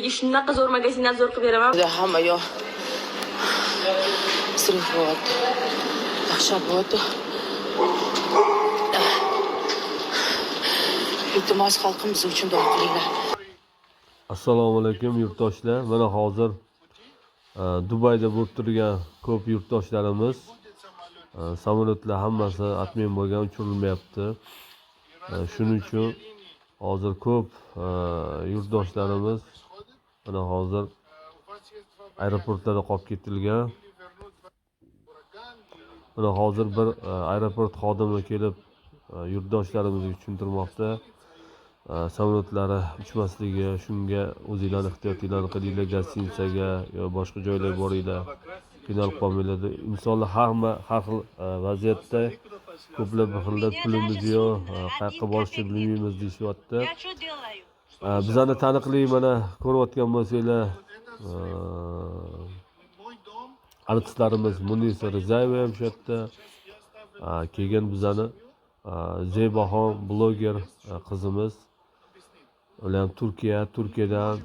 uyiga shunaqa zo'r magazindan zo'r qilib beraman. Hamma yo'q. Sirf bo'lyapti. Dahshat bo'lyapti. Iltimos xalqimiz uchun duo qilinglar. Assalomu alaykum yurtdoshlar. Mana hozir Dubayda bo'lib turgan ko'p yurtdoshlarimiz samolyotlar hammasi atmen bo'lgan, uchirilmayapti. Shuning uchun hozir ko'p yurtdoshlarimiz mana hozir aeroportlarda qolib ketilgan. Mana hozir bir aeroport xodimi kelib yurtdoshlarimizga tushuntirmoqda. Samolyotlar uchmasligi, shunga o'zingizlar ehtiyotinglarni qilinglar, gostinitsaga yo boshqa joylarga boringlar, qiynalib qolmanglar. Insonlar hamma har xil vaziyatda, ko'plab xillar pulimiz yo'q, qayerga borishni bilmaymiz deyishyapti. Bizlarni taniqli mana ko'rayotgan bo'lsanglar, artistlarimiz Munisa Rizayeva ham shu yerda kelgan, bizlarni Zeybaxon bloger qizimiz. Ular ham Turkiyadan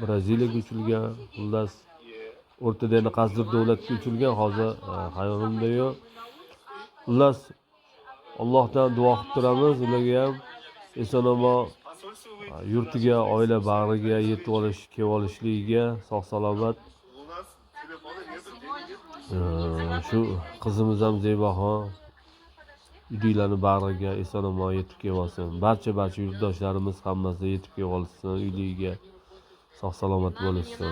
Braziliyaga uchilgan, xullas o'rtada yana qaysidir davlatga uchilgan, hozir hayolimda yo'q. Xullas Allohdan duo qilib turamiz, ularga ham eson-omon yurtiga, oila bag'riga yetib olish, kelib olishligiga sog' salomat. Shu qizimiz ham Zeybaxon uylarni bag'riga eson-omon yetib kelib olsin. Barcha yurtdoshlarimiz hammasi yetib kelib olsin, uyligiga sog' salomat bo'lishsin.